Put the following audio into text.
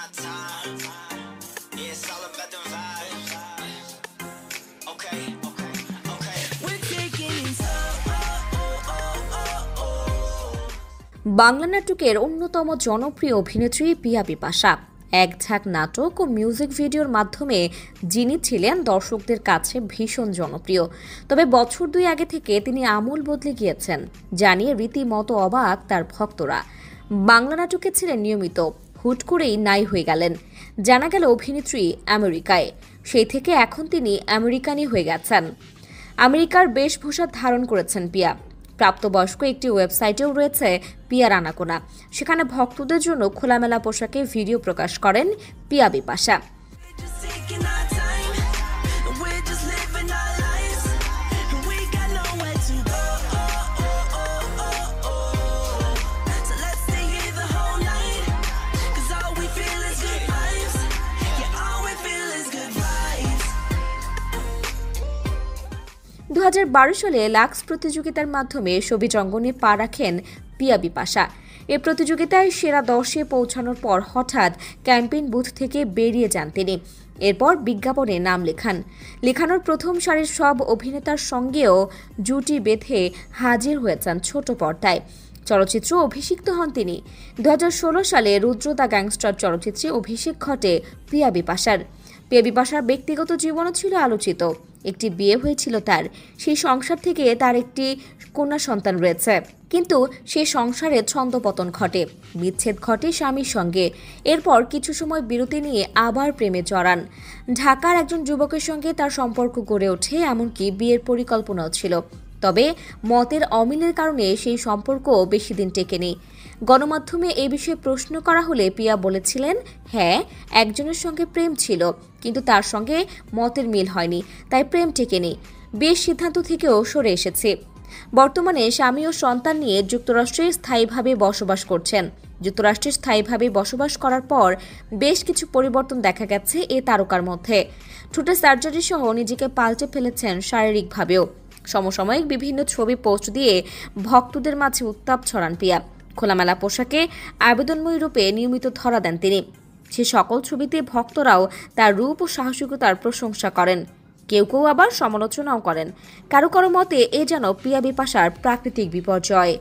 my time. Yeah, it's all about the vibes. Okay, okay, okay. We're taking it Bangla নাটকের অন্যতম জনপ্রিয় অভিনেত্রী পিয়া বিপাশা এক ঝাঁক নাটক ও মিউজিক ভিডিওর মাধ্যমে যিনি ছিলেন দর্শকদের কাছে ভীষণ জনপ্রিয়। তবে বছর দুই আগে থেকে তিনি আমূল বদলে গিয়েছেন, জানিয়ে রীতিমতো অবাক তার ভক্তরা। বাংলা নাটকে ছিলেন নিয়মিত, হুট করেই নাই হয়ে গেলেন। জানা গেল অভিনেত্রী আমেরিকায়, সেই থেকে এখন তিনি আমেরিকানই হয়ে গেছেন। আমেরিকার বেশভূষা ধারণ করেছেন পিয়া। প্রাপ্তবয়স্ক একটি ওয়েবসাইটেও রয়েছে পিয়ার আনাগোনা। সেখানে ভক্তদের জন্য খোলামেলা পোশাকে ভিডিও প্রকাশ করেন পিয়া Bipasha. just taking our time. We're just living our lives. We got nowhere to go. So let's stay here the whole night. 'Cause all we feel is good vibes. Yeah, all we feel is good vibes. 2012 সালে lux প্রতিযোগিতার মাধ্যমে ছবির অঙ্গনে পা রাখেন পিয়া বিপাশা। এই প্রতিযোগিতায় সেরা 10-এ পৌঁছানোর পর হঠাৎ ক্যাম্পেইন বুথ থেকে বেরিয়ে যান তিনি। এরপর বিজ্ঞাপনে নাম লেখানোর প্রথম সারির সব অভিনেতার সঙ্গেও জুটি বেঁধে হাজির হয়েছেন ছোট পর্দায়। চলচ্চিত্র অভিষিক্ত হন তিনি। 2016 সালে রুদ্র দ্য গ্যাংস্টার চলচ্চিত্রে অভিষেক ঘটে পিয়া বিপাশার। পিয়া বিপাশার ব্যক্তিগত জীবনও ছিল আলোচিত। একটি বিয়ে হয়েছিল তার, সেই সংসার থেকে তার একটি কন্যা সন্তান রয়েছে। কিন্তু সেই সংসারে ছন্দপতন ঘটে, বিচ্ছেদ ঘটে স্বামীর সঙ্গে। এরপর কিছু সময় বিরতি নিয়ে আবার প্রেমে জড়ান। ঢাকার একজন যুবকের সঙ্গে তার সম্পর্ক গড়ে ওঠে, এমনকি বিয়ের পরিকল্পনাও ছিল। তবে মতের অমিলের কারণে সেই সম্পর্ক বেশি দিন টেকেনি। গণমাধ্যমে এই বিষয়ে প্রশ্ন করা হলে পিয়া বলেছিলেন, হ্যাঁ, একজনের সঙ্গে প্রেম ছিল, কিন্তু তার সঙ্গে মতের মিল হয়নি, তাই প্রেম টেকেনি। বিয়ের সিদ্ধান্ত থেকেও সরে এসেছে। বর্তমানে স্বামী ও সন্তান নিয়ে যুক্তরাষ্ট্রে স্থায়ীভাবে বসবাস করছেন। যুক্তরাষ্ট্রে স্থায়ীভাবে বসবাস করার পর বেশ কিছু পরিবর্তন দেখা গেছে এ তারকার মধ্যে। ঠোঁটে সার্জারি সহ নিজেকে পাল্টে ফেলেছেন শারীরিকভাবেও। সমসাময়িক বিভিন্ন ছবি পোস্ট দিয়ে ভক্তদের মাঝে উত্তাপ ছড়ান পিয়া। খোলামেলা পোশাকে আবেদনময়ী রূপে নিয়মিত ধরা দেন তিনি। সে সকল ছবিতে ভক্তরাও তার রূপ ও সাহসিকতার প্রশংসা করেন, কেউ কেউ আবার সমালোচনাও করেন। কারো কারো মতে এ যেন পিয়া বিপাশার প্রাকৃতিক বিপর্যয়।